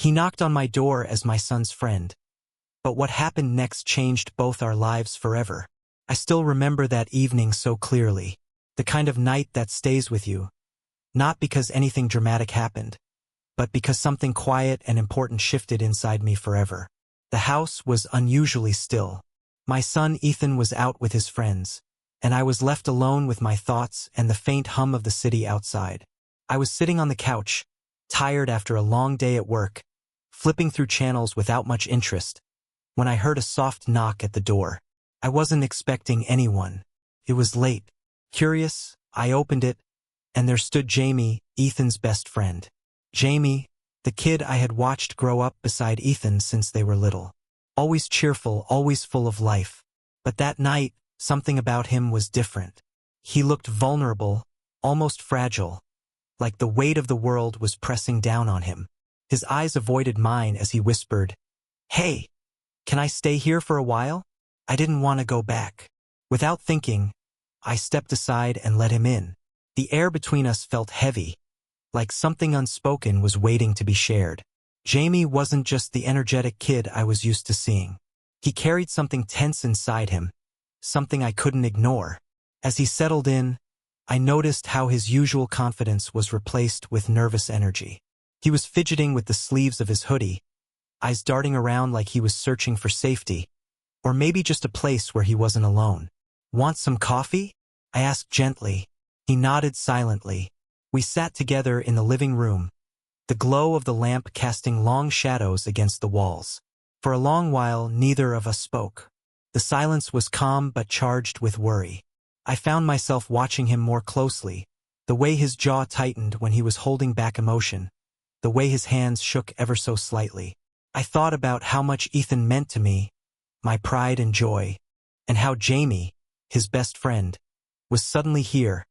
He knocked on my door as my son's friend. But what happened next changed both our lives forever. I still remember that evening so clearly. The kind of night that stays with you. Not because anything dramatic happened, but because something quiet and important shifted inside me forever. The house was unusually still. My son Ethan was out with his friends, and I was left alone with my thoughts and the faint hum of the city outside. I was sitting on the couch, tired after a long day at work, flipping through channels without much interest, when I heard a soft knock at the door. I wasn't expecting anyone. It was late. Curious, I opened it, and there stood Jamie, Ethan's best friend. Jamie, the kid I had watched grow up beside Ethan since they were little. Always cheerful, always full of life. But that night, something about him was different. He looked vulnerable, almost fragile, like the weight of the world was pressing down on him. His eyes avoided mine as he whispered, "Hey, can I stay here for a while?" I didn't want to go back. Without thinking, I stepped aside and let him in. The air between us felt heavy, like something unspoken was waiting to be shared. Jamie wasn't just the energetic kid I was used to seeing. He carried something tense inside him, something I couldn't ignore. As he settled in, I noticed how his usual confidence was replaced with nervous energy. He was fidgeting with the sleeves of his hoodie, eyes darting around like he was searching for safety, or maybe just a place where he wasn't alone. "Want some coffee?" I asked gently. He nodded silently. We sat together in the living room, the glow of the lamp casting long shadows against the walls. For a long while, neither of us spoke. The silence was calm but charged with worry. I found myself watching him more closely, the way his jaw tightened when he was holding back emotion, the way his hands shook ever so slightly. I thought about how much Ethan meant to me, my pride and joy, and how Jamie, his best friend, was suddenly here,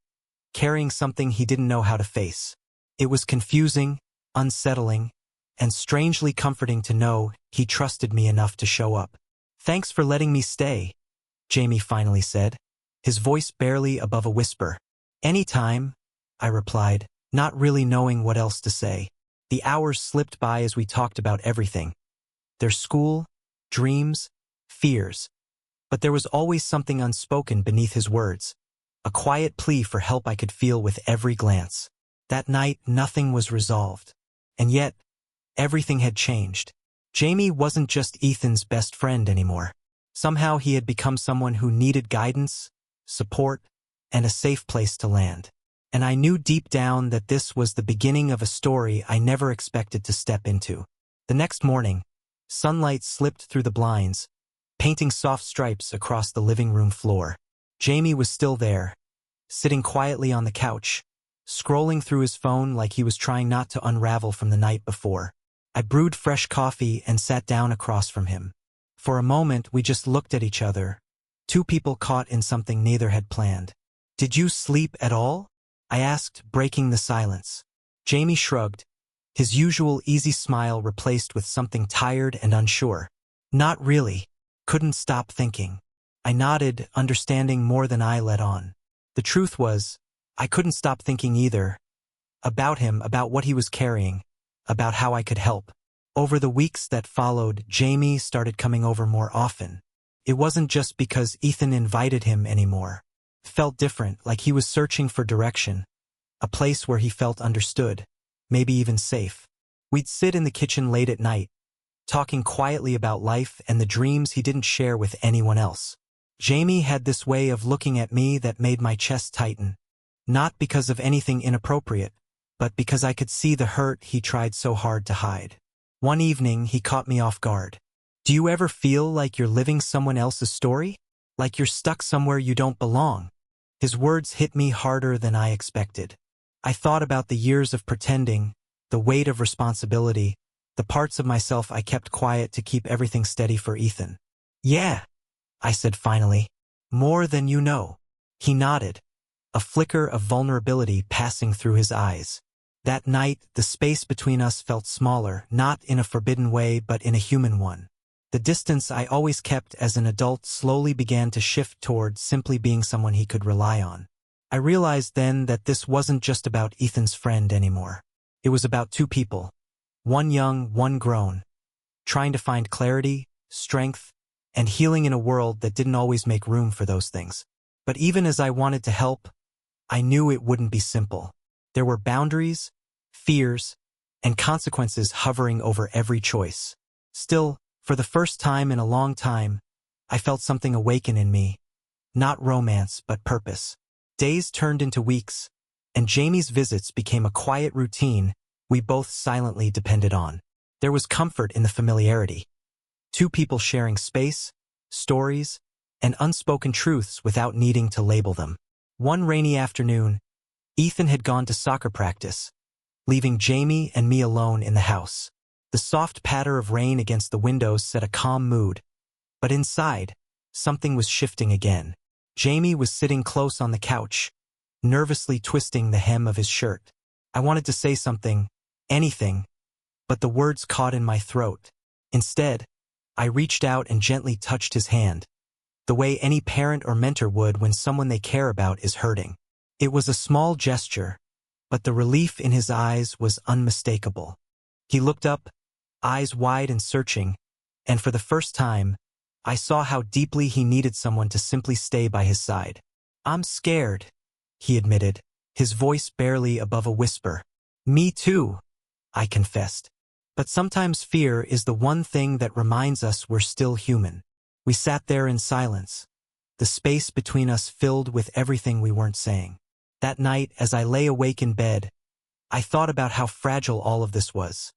carrying something he didn't know how to face. It was confusing, unsettling, and strangely comforting to know he trusted me enough to show up. "Thanks for letting me stay," Jamie finally said, his voice barely above a whisper. "Anytime," I replied, not really knowing what else to say. The hours slipped by as we talked about everything. Their school, dreams, fears. But there was always something unspoken beneath his words, a quiet plea for help I could feel with every glance. That night, nothing was resolved. And yet, everything had changed. Jamie wasn't just Ethan's best friend anymore. Somehow he had become someone who needed guidance, support, and a safe place to land. And I knew deep down that this was the beginning of a story I never expected to step into. The next morning, sunlight slipped through the blinds, painting soft stripes across the living room floor. Jamie was still there, sitting quietly on the couch, scrolling through his phone like he was trying not to unravel from the night before. I brewed fresh coffee and sat down across from him. For a moment, we just looked at each other, two people caught in something neither had planned. "Did you sleep at all?" I asked, breaking the silence. Jamie shrugged, his usual easy smile replaced with something tired and unsure. "Not really. Couldn't stop thinking." I nodded, understanding more than I let on. The truth was, I couldn't stop thinking either. About him, about what he was carrying, about how I could help. Over the weeks that followed, Jamie started coming over more often. It wasn't just because Ethan invited him anymore. It felt different, like he was searching for direction, a place where he felt understood, maybe even safe. We'd sit in the kitchen late at night, talking quietly about life and the dreams he didn't share with anyone else. Jamie had this way of looking at me that made my chest tighten, not because of anything inappropriate, but because I could see the hurt he tried so hard to hide. One evening, he caught me off guard. "Do you ever feel like you're living someone else's story? Like you're stuck somewhere you don't belong?" His words hit me harder than I expected. I thought about the years of pretending, the weight of responsibility, the parts of myself I kept quiet to keep everything steady for Ethan. "Yeah," I said finally. "More than you know." He nodded, a flicker of vulnerability passing through his eyes. That night, the space between us felt smaller, not in a forbidden way but in a human one. The distance I always kept as an adult slowly began to shift toward simply being someone he could rely on. I realized then that this wasn't just about Ethan's friend anymore. It was about two people. One young, one grown, trying to find clarity, strength, and healing in a world that didn't always make room for those things. But even as I wanted to help, I knew it wouldn't be simple. There were boundaries, fears, and consequences hovering over every choice. Still, for the first time in a long time, I felt something awaken in me. Not romance, but purpose. Days turned into weeks, and Jamie's visits became a quiet routine we both silently depended on. There was comfort in the familiarity. Two people sharing space, stories, and unspoken truths without needing to label them. One rainy afternoon, Ethan had gone to soccer practice, leaving Jamie and me alone in the house. The soft patter of rain against the windows set a calm mood, but inside, something was shifting again. Jamie was sitting close on the couch, nervously twisting the hem of his shirt. I wanted to say something, anything, but the words caught in my throat. Instead, I reached out and gently touched his hand, the way any parent or mentor would when someone they care about is hurting. It was a small gesture, but the relief in his eyes was unmistakable. He looked up, eyes wide and searching, and for the first time, I saw how deeply he needed someone to simply stay by his side. "I'm scared," he admitted, his voice barely above a whisper. "Me too," I confessed. But sometimes fear is the one thing that reminds us we're still human. We sat there in silence, the space between us filled with everything we weren't saying. That night, as I lay awake in bed, I thought about how fragile all of this was.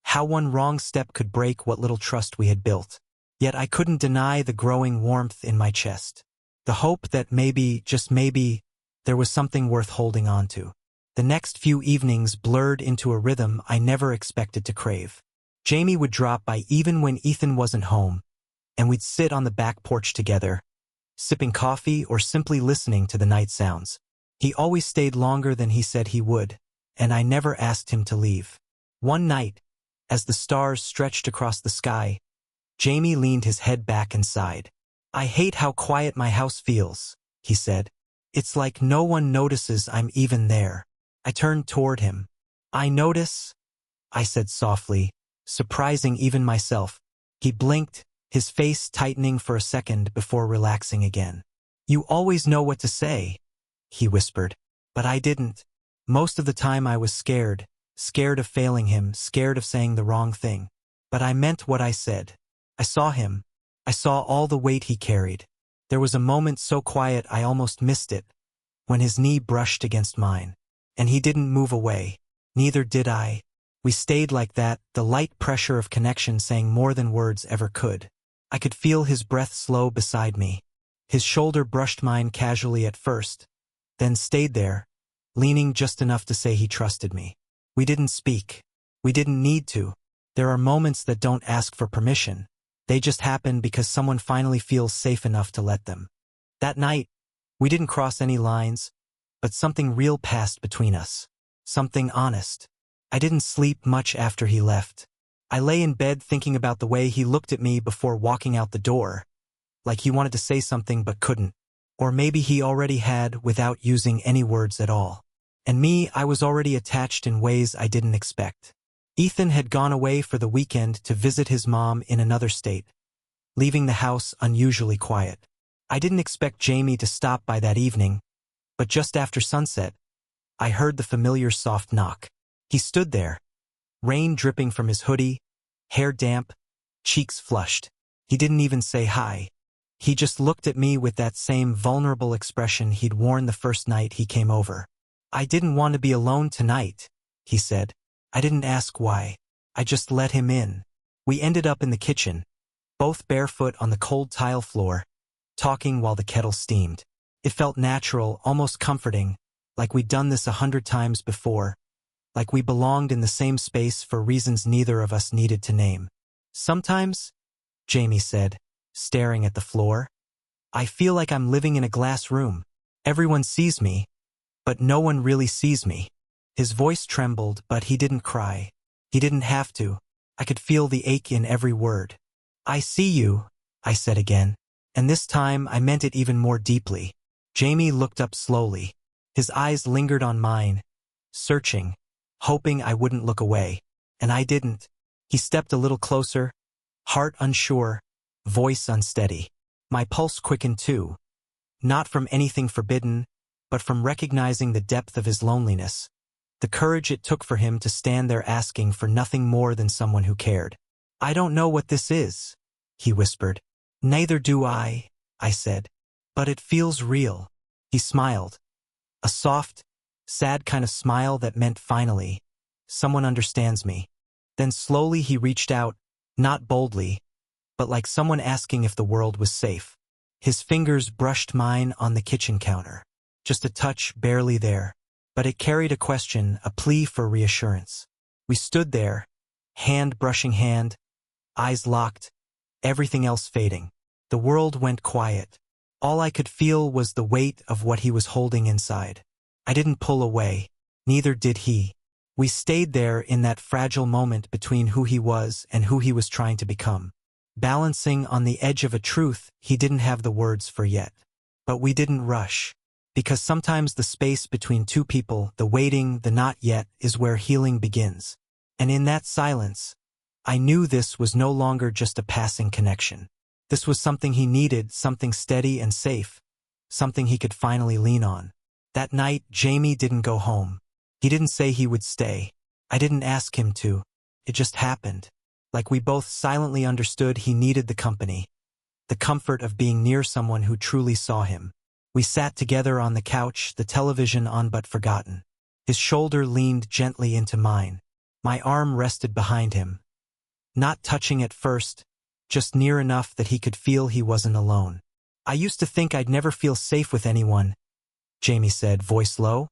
How one wrong step could break what little trust we had built. Yet I couldn't deny the growing warmth in my chest. The hope that maybe, just maybe, there was something worth holding on to. The next few evenings blurred into a rhythm I never expected to crave. Jamie would drop by even when Ethan wasn't home, and we'd sit on the back porch together, sipping coffee or simply listening to the night sounds. He always stayed longer than he said he would, and I never asked him to leave. One night, as the stars stretched across the sky, Jamie leaned his head back and sighed. "I hate how quiet my house feels," he said. "It's like no one notices I'm even there." I turned toward him. "I notice," I said softly, surprising even myself. He blinked, his face tightening for a second before relaxing again. "You always know what to say," he whispered. But I didn't. Most of the time I was scared of failing him, scared of saying the wrong thing. But I meant what I said. I saw him. I saw all the weight he carried. There was a moment so quiet I almost missed it, when his knee brushed against mine. And he didn't move away. Neither did I. We stayed like that, the light pressure of connection saying more than words ever could. I could feel his breath slow beside me. His shoulder brushed mine casually at first, then stayed there, leaning just enough to say he trusted me. We didn't speak. We didn't need to. There are moments that don't ask for permission. They just happen because someone finally feels safe enough to let them. That night, we didn't cross any lines, but something real passed between us. Something honest. I didn't sleep much after he left. I lay in bed thinking about the way he looked at me before walking out the door, like he wanted to say something but couldn't. Or maybe he already had without using any words at all. And me, I was already attached in ways I didn't expect. Ethan had gone away for the weekend to visit his mom in another state, leaving the house unusually quiet. I didn't expect Jamie to stop by that evening, but just after sunset, I heard the familiar soft knock. He stood there, rain dripping from his hoodie, hair damp, cheeks flushed. He didn't even say hi. He just looked at me with that same vulnerable expression he'd worn the first night he came over. "I didn't want to be alone tonight," he said. I didn't ask why. I just let him in. We ended up in the kitchen, both barefoot on the cold tile floor, talking while the kettle steamed. It felt natural, almost comforting, like we'd done this 100 times before, like we belonged in the same space for reasons neither of us needed to name. "Sometimes," Jamie said, staring at the floor, "I feel like I'm living in a glass room. Everyone sees me, but no one really sees me." His voice trembled, but he didn't cry. He didn't have to. I could feel the ache in every word. "I see you," I said again, and this time I meant it even more deeply. Jamie looked up slowly. His eyes lingered on mine, searching, hoping I wouldn't look away. and I didn't. He stepped a little closer, heart unsure, voice unsteady. My pulse quickened too, not from anything forbidden, but from recognizing the depth of his loneliness, the courage it took for him to stand there asking for nothing more than someone who cared. "I don't know what this is," he whispered. "Neither do I said. "But it feels real." He smiled, a soft, sad kind of smile that meant finally, someone understands me. Then slowly he reached out, not boldly, but like someone asking if the world was safe. His fingers brushed mine on the kitchen counter. Just a touch, barely there. But it carried a question, a plea for reassurance. We stood there, hand brushing hand, eyes locked, everything else fading. The world went quiet. All I could feel was the weight of what he was holding inside. I didn't pull away. Neither did he. We stayed there in that fragile moment between who he was and who he was trying to become, balancing on the edge of a truth he didn't have the words for yet. But we didn't rush, because sometimes the space between two people, the waiting, the not yet, is where healing begins. And in that silence, I knew this was no longer just a passing connection. This was something he needed, something steady and safe, something he could finally lean on. That night, Jamie didn't go home. He didn't say he would stay. I didn't ask him to. It just happened. Like we both silently understood he needed the company, the comfort of being near someone who truly saw him. We sat together on the couch, the television on but forgotten. His shoulder leaned gently into mine. My arm rested behind him. Not touching at first, just near enough that he could feel he wasn't alone. "I used to think I'd never feel safe with anyone," Jamie said, voice low,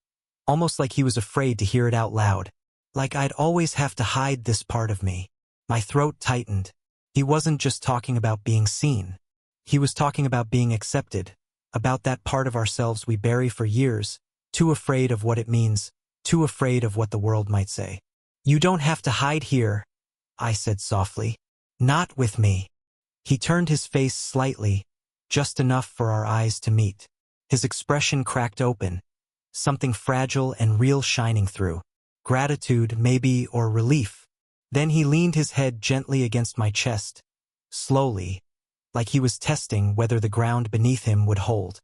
almost like he was afraid to hear it out loud. Like I'd always have to hide this part of me. My throat tightened. He wasn't just talking about being seen. He was talking about being accepted, about that part of ourselves we bury for years, too afraid of what it means, too afraid of what the world might say. "You don't have to hide here," I said softly. "Not with me." He turned his face slightly, just enough for our eyes to meet. His expression cracked open, something fragile and real shining through. Gratitude, maybe, or relief. Then he leaned his head gently against my chest, slowly, like he was testing whether the ground beneath him would hold.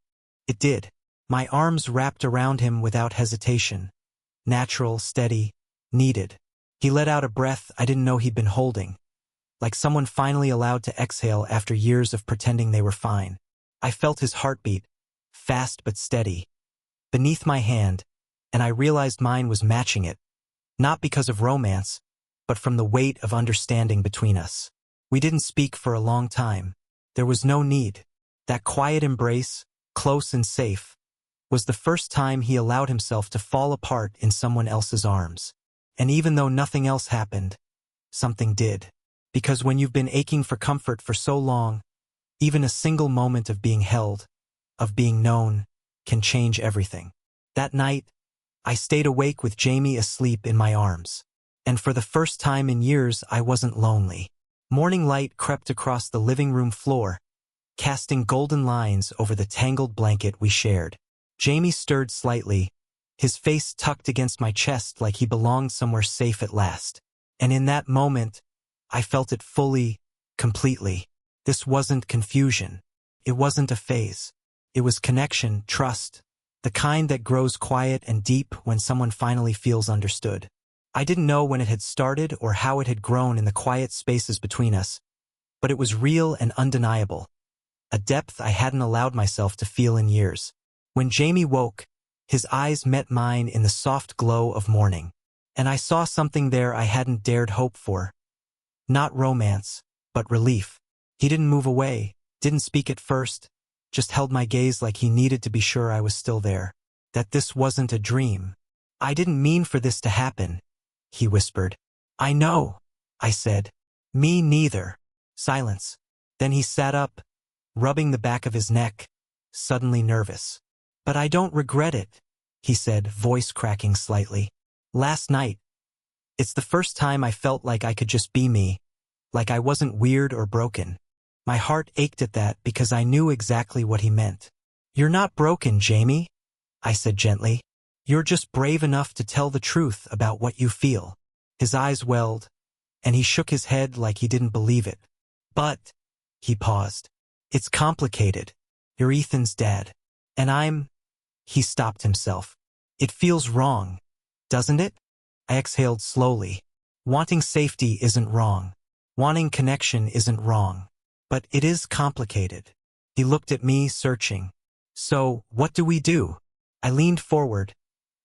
It did. My arms wrapped around him without hesitation. Natural, steady, needed. He let out a breath I didn't know he'd been holding, like someone finally allowed to exhale after years of pretending they were fine. I felt his heartbeat, fast but steady, beneath my hand, and I realized mine was matching it, not because of romance, but from the weight of understanding between us. We didn't speak for a long time. There was no need. That quiet embrace, close and safe, was the first time he allowed himself to fall apart in someone else's arms. And even though nothing else happened, something did. Because when you've been aching for comfort for so long, even a single moment of being held, of being known, can change everything. That night, I stayed awake with Jamie asleep in my arms. And for the first time in years, I wasn't lonely. Morning light crept across the living room floor, casting golden lines over the tangled blanket we shared. Jamie stirred slightly, his face tucked against my chest like he belonged somewhere safe at last. And in that moment, I felt it fully, completely. This wasn't confusion. It wasn't a phase. It was connection, trust, the kind that grows quiet and deep when someone finally feels understood. I didn't know when it had started or how it had grown in the quiet spaces between us, but it was real and undeniable, a depth I hadn't allowed myself to feel in years. When Jamie woke, his eyes met mine in the soft glow of morning, and I saw something there I hadn't dared hope for. Not romance, but relief. He didn't move away, didn't speak at first, just held my gaze like he needed to be sure I was still there, that this wasn't a dream. "I didn't mean for this to happen," he whispered. "I know," I said. "Me neither." Silence. Then he sat up, rubbing the back of his neck, suddenly nervous. "But I don't regret it," he said, voice cracking slightly. "Last night, it's the first time I felt like I could just be me, like I wasn't weird or broken." My heart ached at that because I knew exactly what he meant. "You're not broken, Jamie," I said gently. "You're just brave enough to tell the truth about what you feel." His eyes welled, and he shook his head like he didn't believe it. But, he paused. It's complicated. You're Ethan's dad. And he stopped himself. It feels wrong, doesn't it? I exhaled slowly. Wanting safety isn't wrong. Wanting connection isn't wrong. But it is complicated. He looked at me, searching. So, what do we do? I leaned forward,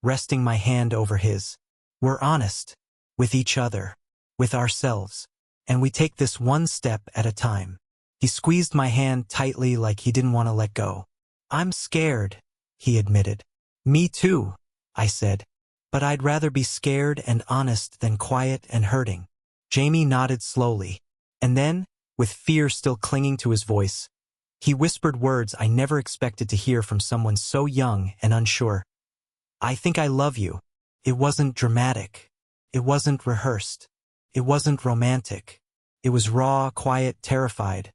resting my hand over his. We're honest. With each other. With ourselves. And we take this one step at a time. He squeezed my hand tightly like he didn't want to let go. I'm scared, he admitted. Me too, I said. But I'd rather be scared and honest than quiet and hurting. Jamie nodded slowly. And then, with fear still clinging to his voice, he whispered words I never expected to hear from someone so young and unsure. I think I love you. It wasn't dramatic. It wasn't rehearsed. It wasn't romantic. It was raw, quiet, terrified.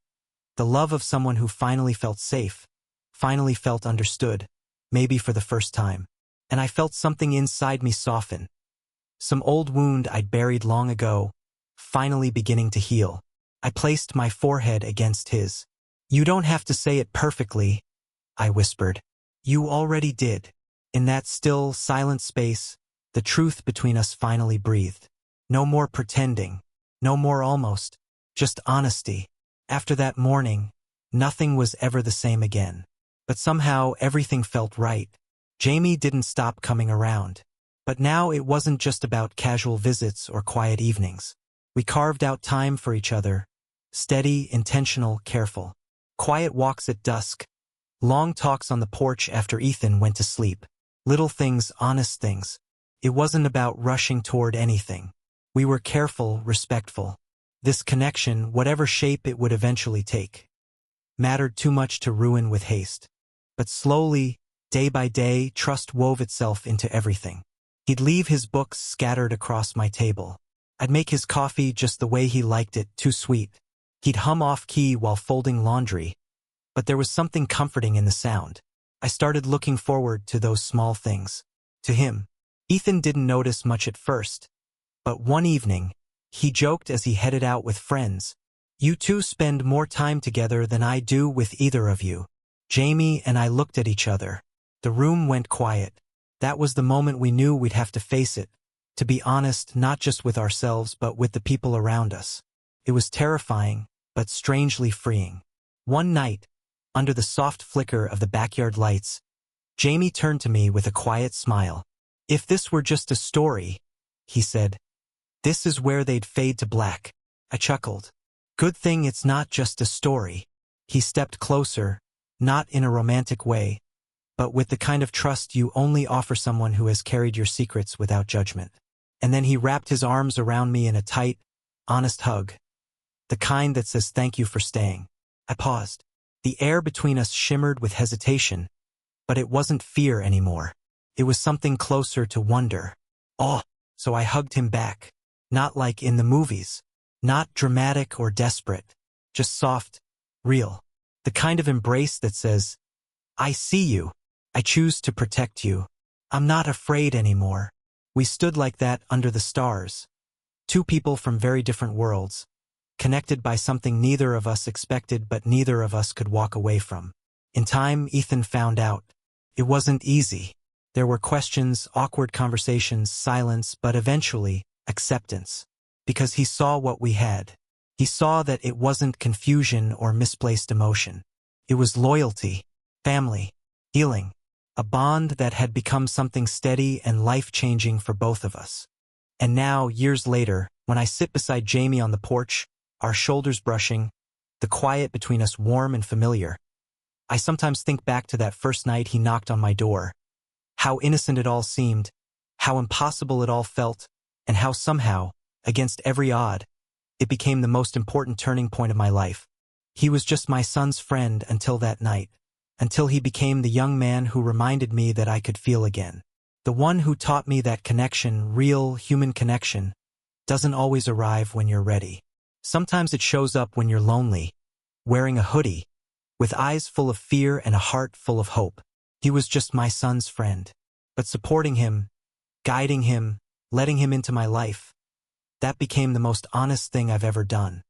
The love of someone who finally felt safe, finally felt understood, maybe for the first time. And I felt something inside me soften. Some old wound I'd buried long ago, finally beginning to heal. I placed my forehead against his. You don't have to say it perfectly, I whispered. You already did. In that still, silent space, the truth between us finally breathed. No more pretending. No more almost. Just honesty. After that morning, nothing was ever the same again. But somehow everything felt right. Jamie didn't stop coming around. But now it wasn't just about casual visits or quiet evenings. We carved out time for each other. Steady, intentional, careful. Quiet walks at dusk. Long talks on the porch after Ethan went to sleep. Little things, honest things. It wasn't about rushing toward anything. We were careful, respectful. This connection, whatever shape it would eventually take, mattered too much to ruin with haste. But slowly, day by day, trust wove itself into everything. He'd leave his books scattered across my table. I'd make his coffee just the way he liked it, too sweet. He'd hum off-key while folding laundry. But there was something comforting in the sound. I started looking forward to those small things. To him. Ethan didn't notice much at first. But one evening, he joked as he headed out with friends. You two spend more time together than I do with either of you. Jamie and I looked at each other. The room went quiet. That was the moment we knew we'd have to face it. To be honest, not just with ourselves but with the people around us. It was terrifying, but strangely freeing. One night, under the soft flicker of the backyard lights, Jamie turned to me with a quiet smile. If this were just a story, he said, this is where they'd fade to black. I chuckled. Good thing it's not just a story. He stepped closer, not in a romantic way, but with the kind of trust you only offer someone who has carried your secrets without judgment. And then he wrapped his arms around me in a tight, honest hug. The kind that says thank you for staying. I paused. The air between us shimmered with hesitation, but it wasn't fear anymore. It was something closer to wonder. Oh, so I hugged him back. Not like in the movies. Not dramatic or desperate. Just soft, real. The kind of embrace that says, I see you. I choose to protect you. I'm not afraid anymore. We stood like that under the stars. Two people from very different worlds, connected by something neither of us expected but neither of us could walk away from. In time, Ethan found out. It wasn't easy. There were questions, awkward conversations, silence, but eventually, acceptance. Because he saw what we had. He saw that it wasn't confusion or misplaced emotion. It was loyalty, family, healing, a bond that had become something steady and life-changing for both of us. And now, years later, when I sit beside Jamie on the porch, our shoulders brushing, the quiet between us warm and familiar, I sometimes think back to that first night he knocked on my door. How innocent it all seemed, how impossible it all felt, and how somehow, against every odd, it became the most important turning point of my life. He was just my son's friend until that night, until he became the young man who reminded me that I could feel again. The one who taught me that connection, real human connection, doesn't always arrive when you're ready. Sometimes it shows up when you're lonely, wearing a hoodie, with eyes full of fear and a heart full of hope. He was just my son's friend. But supporting him, guiding him, letting him into my life, That became the most honest thing I've ever done.